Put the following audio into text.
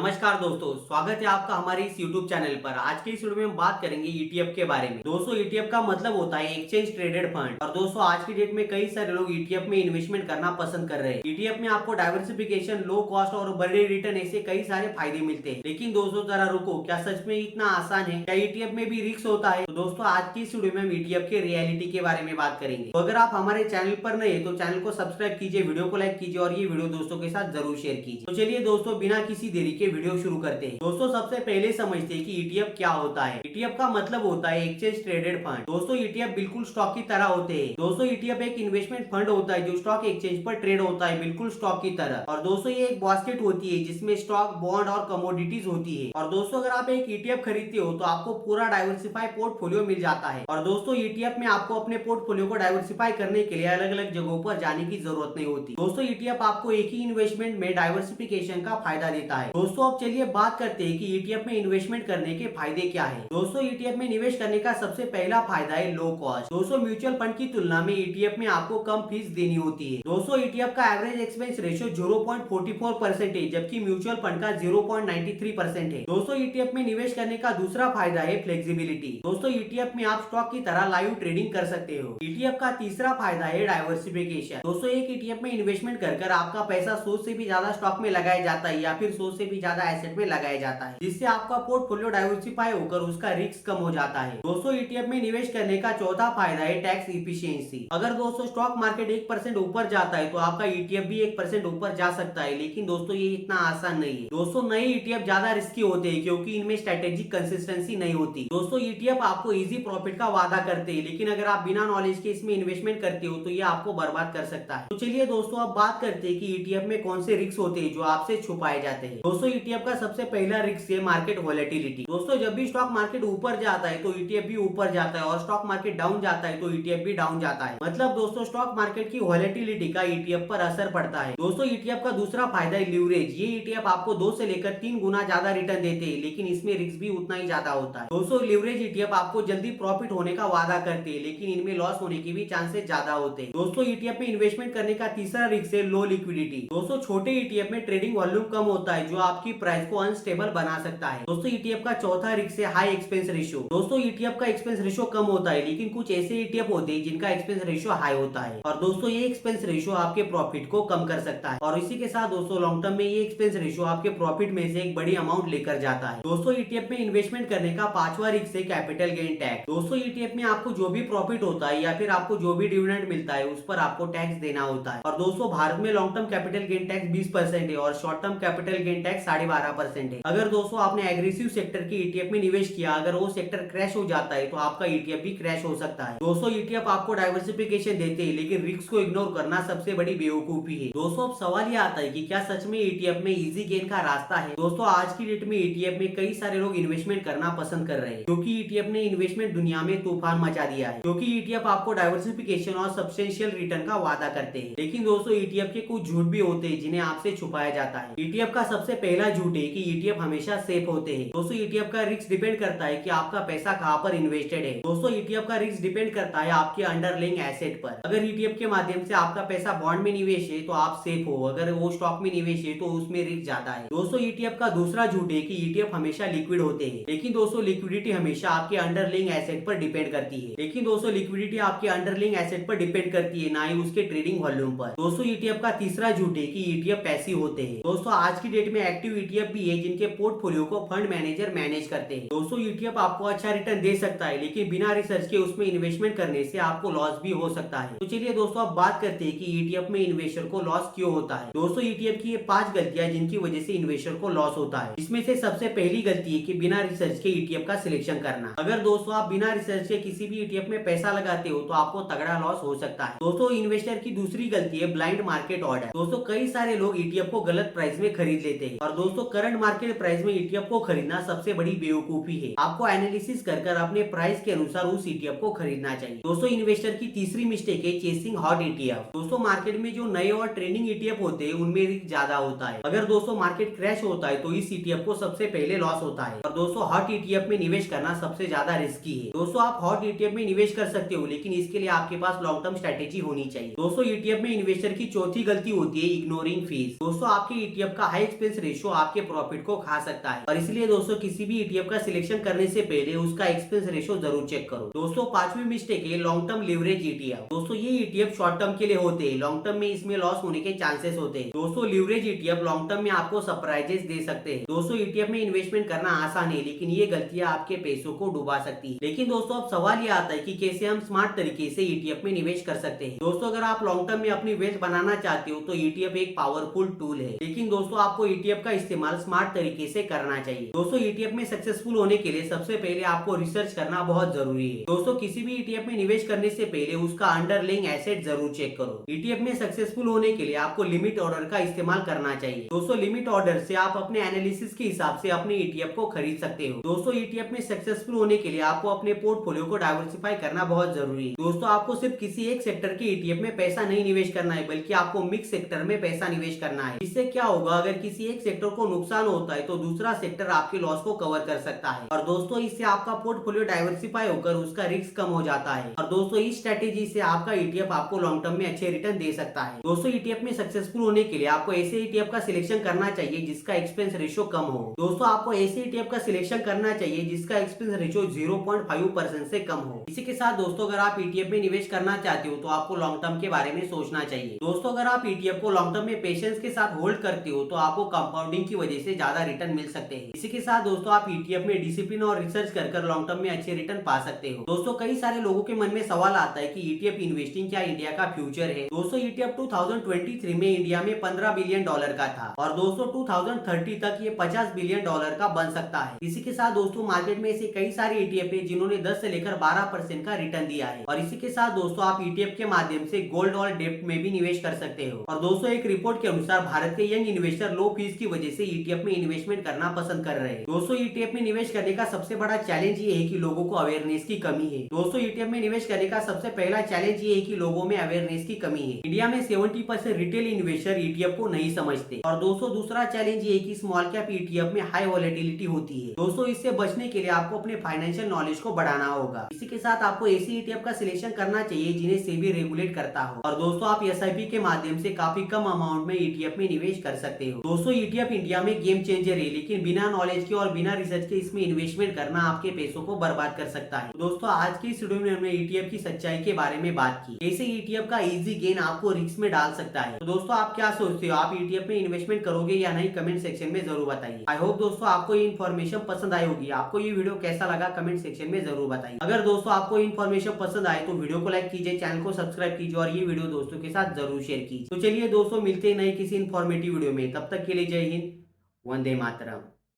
नमस्कार दोस्तों, स्वागत है आपका हमारे इस YouTube चैनल पर। आज के इस वीडियो में हम बात करेंगे ETF के बारे में। दोस्तों ETF का मतलब होता है एक्सचेंज ट्रेडेड फंड। और दोस्तों आज की डेट में कई सारे लोग ETF में इन्वेस्टमेंट करना पसंद कर रहे हैं। ETF में आपको डाइवर्सिफिकेशन, लो कॉस्ट और बड़े रिटर्न ऐसे कई सारे फायदे मिलते हैं। लेकिन दोस्तों जरा रुको, क्या सच में इतना आसान है? क्या ETF में भी रिस्क होता है? तो दोस्तों आज की इस वीडियो में हम ETF के रियलिटी के बारे में बात करेंगे। तो अगर आप हमारे चैनल पर नए हैं तो चैनल को सब्सक्राइब कीजिए, वीडियो को लाइक कीजिए और ये वीडियो दोस्तों के साथ जरूर शेयर कीजिए। तो चलिए दोस्तों बिना किसी देरी के वीडियो शुरू करते हैं। दोस्तों सबसे पहले समझते हैं कि ETF क्या होता है। ETF का मतलब होता है एक्सचेंज ट्रेडेड फंड। दोस्तों ETF बिल्कुल स्टॉक की तरह होते हैं। दोस्तों ETF एक इन्वेस्टमेंट फंड होता है जो स्टॉक एक्सचेंज पर ट्रेड होता है, बिल्कुल स्टॉक की तरह। और दोस्तों ये एक बास्केट होती है जिसमें स्टॉक, बॉन्ड और कमोडिटीज होती है। और दोस्तों अगर आप एक ETF खरीदते हो तो आपको पूरा डाइवर्सिफाई पोर्टफोलियो मिल जाता है। और दोस्तों ETF में आपको अपने पोर्टफोलियो को डाइवर्सिफाई करने के लिए अलग अलग जगहों पर जाने की जरूरत नहीं होती। दोस्तों ETF आपको एक ही इन्वेस्टमेंट में डाइवर्सिफिकेशन का फायदा देता है। दोस्तों अब चलिए बात करते हैं कि ETF में इन्वेस्टमेंट करने के फायदे क्या है। दोस्तों ETF में निवेश करने का सबसे पहला फायदा है लो कॉस्ट। दोस्तों म्यूचुअल फंड की तुलना में ETF में आपको कम फीस देनी होती है। दोस्तों ETF का एवरेज एक्सपेंस रेशियो 0.44% है, जबकि म्यूचुअल फंड का 0.93% है। दोस्तों ETF में निवेश करने का दूसरा फायदा है फ्लेक्सिबिलिटी। दोस्तों ETF में आप स्टॉक की तरह लाइव ट्रेडिंग कर सकते हो। ETF का तीसरा फायदा है डाइवर्सिफिकेशन। दोस्तों एक ETF में इन्वेस्टमेंट कर आपका पैसा 100 से भी ज्यादा स्टॉक में लगाया जाता है या फिर 100 से भी ज्यादा एसेट में लगाया जाता है, जिससे आपका पोर्टफोलियो डाइवर्सिफाई होकर उसका रिस्क कम हो जाता है। दोस्तों ETF में निवेश करने का चौथा फायदा है टैक्स इफिशियंसी। अगर दोस्तों स्टॉक मार्केट 1% ऊपर जाता है तो आपका ETF भी 1% ऊपर जा सकता है, लेकिन दोस्तों ये इतना आसान नहीं है। दोस्तों नए ETF ज्यादा रिस्की होते हैं क्योंकि इनमें स्ट्रेटेजिक कंसिस्टेंसी नहीं होती। दोस्तों ETF आपको इजी प्रॉफिट का वादा करते हैं, लेकिन अगर आप बिना नॉलेज के इसमें इन्वेस्टमेंट करते हो तो ये आपको बर्बाद कर सकता है। तो चलिए दोस्तों अब बात करते हैं कि ETF में कौन से रिस्क होते हैं जो आपसे छुपाए जाते हैं। दोस्तों ETF का सबसे पहला रिस्क है मार्केट वॉलेटिलिटी। दोस्तों जब भी स्टॉक मार्केट ऊपर जाता है तो ETF भी ऊपर जाता है और स्टॉक मार्केट डाउन जाता है तो ETF भी डाउन जाता है। मतलब दोस्तों स्टॉक मार्केट की वॉलेटिलिटी का ETF पर असर पड़ता है। दोस्तों ETF का दूसरा फायदा है लीवरेज। ये ETF आपको 2 से लेकर 3 गुना ज्यादा रिटर्न देते हैं, लेकिन इसमें रिस्क भी उतना ही ज्यादा होता है। दोस्तों लीवरेज ETF आपको जल्दी प्रॉफिट होने का वादा करते हैं, लेकिन इनमें लॉस होने के भी चांसेस ज्यादा होते हैं। दोस्तों ETF में इन्वेस्टमेंट करने का तीसरा रिस्क है लो लिक्विडिटी। दोस्तों छोटे ETF में ट्रेडिंग वॉल्यूम कम होता है जो आपकी प्राइस को अनस्टेबल बना सकता है। दोस्तों ETF का चौथा रिस्क है हाई एक्सपेंस रेशियो। दोस्तों ETF का एक्सपेंस रेशियो कम होता है, लेकिन कुछ ऐसे ETF होते हैं जिनका एक्सपेंस रेशियो हाई होता है और दोस्तों ये एक्सपेंस रेशियो आपके प्रॉफिट को कम कर सकता है। और इसी के साथ दोस्तों लॉन्ग टर्म में ये एक्सपेंस रेशियो आपके प्रॉफिट में से एक बड़ी अमाउंट लेकर जाता है। दोस्तों ETF में इन्वेस्टमेंट करने का पांचवा रिस्क है कैपिटल गेन टैक्स। दोस्तों ETF में आपको जो भी प्रॉफिट होता है या फिर आपको जो भी डिविडेंड मिलता है उस पर आपको टैक्स देना होता है। और दोस्तों भारत में long term capital gain tax 20% है और short term capital gain tax 12.5% है। अगर दोस्तों आपने एग्रेसिव सेक्टर की ETF में निवेश किया, अगर वो सेक्टर क्रैश हो जाता है तो आपका ETF भी क्रैश हो सकता है। दोस्तों ETF आपको डाइवर्सिफिकेशन देते हैं, लेकिन रिस्क को इग्नोर करना सबसे बड़ी बेवकूफी है। दोस्तों अब सवाल ये आता है कि क्या सच में ETF में इजी गेन का रास्ता है? दोस्तों आज की डेट में ETF में कई सारे लोग इन्वेस्टमेंट करना पसंद कर रहे हैं क्योंकि ETF ने इन्वेस्टमेंट दुनिया में तूफान मचा दिया है। क्योंकि ETF आपको डाइवर्सिफिकेशन और सब्सटेंशियल रिटर्न का वादा करते हैं, लेकिन दोस्तों ETF के कुछ झूठ भी होते हैं जिन्हें आपसे छुपाया जाता है। ETF का सबसे पहला झूठ है कि ETF हमेशा सेफ होते हैं। दोस्तों ETF का रिस्क डिपेंड करता है कि आपका पैसा कहां पर इन्वेस्टेड है। दोस्तों ETF का रिस्क डिपेंड करता है आपके अंडरलाइंग एसेट पर। अगर ETF के माध्यम से आपका पैसा बॉन्ड में निवेश है तो आप सेफ हो, अगर वो स्टॉक में निवेश है तो उसमें रिस्क ज्यादा है। दोस्तों ETF का दूसरा झूठ है कि ETF हमेशा लिक्विड होते हैं, लेकिन दोस्तों लिक्विडिटी हमेशा आपके अंडरलाइंग एसेट पर डिपेंड करती है। लेकिन दोस्तों लिक्विडिटी आपके अंडरलाइंग एसेट पर डिपेंड करती है, ना ही उसके ट्रेडिंग वॉल्यूम पर। दोस्तों ETF का तीसरा झूठ है कि ETF पैसिव होते हैं। दोस्तों आज की डेट में एक्टिव ETF भी है जिनके पोर्टफोलियो को फंड मैनेजर मैनेज करते हैं। दोस्तों ETF आपको अच्छा रिटर्न दे सकता है, लेकिन बिना रिसर्च के उसमें इन्वेस्टमेंट करने से आपको लॉस भी हो सकता है। तो चलिए दोस्तों अब बात करते हैं कि ETF में इन्वेस्टर को लॉस क्यों होता है। दोस्तों ETF की ये 5 गलतियां जिनकी वजह से इन्वेस्टर को लॉस होता है। इसमें से सबसे पहली गलती है कि बिना रिसर्च के ETF का सिलेक्शन करना। अगर दोस्तों आप बिना रिसर्च के किसी भी ETF में पैसा लगाते हो तो आपको तगड़ा लॉस हो सकता है। दोस्तों इन्वेस्टर की दूसरी गलती है ब्लाइंड मार्केट ऑर्डर। दोस्तों कई सारे लोग ETF को गलत प्राइस में खरीद लेते हैं और दोस्तों करंट मार्केट प्राइस में ETF को खरीदना सबसे बड़ी बेवकूफी है। आपको एनालिसिस कर अपने प्राइस के अनुसार उस ETF को खरीदना चाहिए। दोस्तों इन्वेस्टर की तीसरी मिस्टेक है चेसिंग हॉट ETF। दोस्तों मार्केट में जो नए और ट्रेंडिंग ETF होते हैं उनमें रिस्क ज्यादा होता है। अगर दोस्तों मार्केट क्रैश होता है तो इस ETF को सबसे पहले लॉस होता है। और दोस्तों हॉट ETF में निवेश करना सबसे ज्यादा रिस्की है। दोस्तों आप हॉट ETF में निवेश कर सकते हो, लेकिन इसके लिए आपके पास लॉन्ग टर्म स्ट्रेटेजी होनी चाहिए। दोस्तों ETF में इन्वेस्टर की चौथी गलती होती है इग्नोरिंग फीस। दोस्तों आपके ETF का हाई एक्सपेंस रेशियो आपके प्रॉफिट को खा सकता है। और इसलिए दोस्तों किसी भी ईटीएफ का सिलेक्शन करने से पहले उसका एक्सपेंस रेशियो जरूर चेक करो। दोस्तों पांचवी मिस्टेक है लॉन्ग टर्म लिवरेज ईटीएफ। दोस्तों ये ईटीएफ शॉर्ट टर्म के लिए होते हैं, लॉन्ग टर्म में इसमें लॉस होने के चांसेस होते हैं। दोस्तों लिवरेज ईटीएफ लॉन्ग टर्म में आपको सरप्राइजेस दे सकते हैं। दोस्तों ईटीएफ में इन्वेस्टमेंट करना आसान है, लेकिन ये गलतियां आपके पैसों को डुबा सकती है। लेकिन दोस्तों अब सवाल ये आता है कि कैसे हम स्मार्ट तरीके से ईटीएफ में निवेश कर सकते हैं। दोस्तों अगर आप लॉन्ग टर्म में अपनी वेल्थ बनाना चाहते हो तो ईटीएफ एक पावरफुल टूल है, लेकिन दोस्तों आपको ईटीएफ का इस्तेमाल स्मार्ट तरीके से करना चाहिए। दोस्तों ईटीएफ में सक्सेसफुल होने के लिए सबसे पहले आपको रिसर्च करना बहुत जरूरी है। दोस्तों किसी भी ईटीएफ में निवेश करने से पहले उसका अंडरलाइंग एसेट जरूर चेक करो। ईटीएफ में सक्सेसफुल होने के लिए आपको लिमिट ऑर्डर का इस्तेमाल करना चाहिए। दोस्तों लिमिट ऑर्डर से आप अपने एनालिसिस के हिसाब से अपने ईटीएफ को खरीद सकते हो। दोस्तों ईटीएफ में सक्सेसफुल होने के लिए आपको अपने पोर्टफोलियो को डाइवर्सिफाई करना बहुत जरूरी है। दोस्तों आपको सिर्फ किसी एक सेक्टर के ईटीएफ में पैसा नहीं निवेश करना है, बल्कि आपको मिक्स सेक्टर में पैसा निवेश करना है। इससे क्या होगा, अगर किसी एक सेक्टर को नुकसान होता है तो दूसरा सेक्टर आपके लॉस को कवर कर सकता है। और दोस्तों इससे आपका पोर्टफोलियो डाइवर्सिफाई होकर उसका रिस्क कम हो जाता है। और दोस्तों इस स्ट्रेटेजी से आपका ईटीएफ आपको लॉन्ग टर्म में अच्छे रिटर्न दे सकता है। दोस्तों ईटीएफ में सक्सेसफुल होने के लिए आपको ऐसे ईटीएफ का सिलेक्शन करना चाहिए जिसका एक्सपेंस रेशियो कम हो। दोस्तों आपको ऐसे ईटीएफ का सिलेक्शन करना चाहिए जिसका एक्सपेंस रेशियो 0.5% से कम हो। इसी के साथ दोस्तों अगर आप ईटीएफ में निवेश करना चाहते हो तो आपको लॉन्ग टर्म के बारे में सोचना चाहिए। दोस्तों अगर आप ईटीएफ को लॉन्ग टर्म में पेशेंस के साथ होल्ड करते हो तो आपको कंपाउंडिंग की वजह से ज्यादा रिटर्न मिल सकते हैं। इसी के साथ दोस्तों आप ईटीएफ में डिसिप्लिन और रिसर्च कर लॉन्ग टर्म में अच्छे रिटर्न पा सकते हो। दोस्तों कई सारे लोगों के मन में सवाल आता है कि ईटीएफ इन्वेस्टिंग क्या इंडिया का फ्यूचर है। दोस्तों ईटीएफ 2023 में इंडिया में $15 बिलियन का था और दोस्तों 2030 तक ये $50 बिलियन का बन सकता है। इसी के साथ दोस्तों मार्केट में ऐसे कई सारे ईटीएफ है जिन्होंने 10 से लेकर 12% का रिटर्न दिया है। और इसी के साथ दोस्तों आप ईटीएफ के माध्यम से गोल्ड और डेब्ट में भी निवेश कर सकते हो। और दोस्तों एक रिपोर्ट के अनुसार भारत के यंग इन्वेस्टर लो फीस की वजह से ईटीएफ में इन्वेस्टमेंट करना पसंद कर रहे हैं। दोस्तों ईटीएफ में निवेश करने का सबसे बड़ा चैलेंज ये है कि लोगों को अवेयरनेस की कमी है। दोस्तों ईटीएफ में निवेश करने का सबसे पहला चैलेंज ये है कि लोगों में अवेयरनेस की कमी है। इंडिया में 70% रिटेल इन्वेस्टर ईटीएफ को नहीं समझते। और दोस्तों दूसरा चैलेंज ये है कि स्मॉल कैप ईटीएफ में हाई वॉलेटिलिटी होती है। दोस्तों इससे बचने के लिए आपको अपने फाइनेंशियल नॉलेज को बढ़ाना होगा। इसी के साथ आपको ऐसी ईटीएफ का सिलेक्शन करना चाहिए जिन्हें सेबी रेगुलेट करता हो। और दोस्तों आप एसआईपी के माध्यम से काफी कम अमाउंट में ईटीएफ में निवेश कर सकते हो। दोस्तों ईटीएफ इंडिया में गेम चेंजर है, लेकिन बिना नॉलेज के और बिना रिसर्च के इसमें इन्वेस्टमेंट करना आपके पैसों को बर्बाद कर सकता है। दोस्तों आज के इस वीडियो में हमने ईटीएफ की सच्चाई के बारे में बात की, कैसे ईटीएफ का इजी गेन आपको रिस्क में डाल सकता है। तो दोस्तों आप क्या सोचते हो, आप ईटीएफ में इन्वेस्टमेंट करोगे या नहीं, कमेंट सेक्शन में जरूर बताइए। आई होप दोस्तों आपको ये इन्फॉर्मेशन पसंद आई होगी। आपको ये वीडियो कैसा लगा कमेंट सेक्शन में जरूर बताइए। अगर दोस्तों आपको इन्फॉर्मेशन पसंद आए तो वीडियो को लाइक कीजिए, चैनल को सब्सक्राइब कीजिए और ये वीडियो दोस्तों के साथ जरूर शेयर कीजिए। तो चलिए दोस्तों मिलते हैं नए किसी इन्फॉर्मेटिव वीडियो में, तब तक के लिए जय हिंद, वंदे मातरम।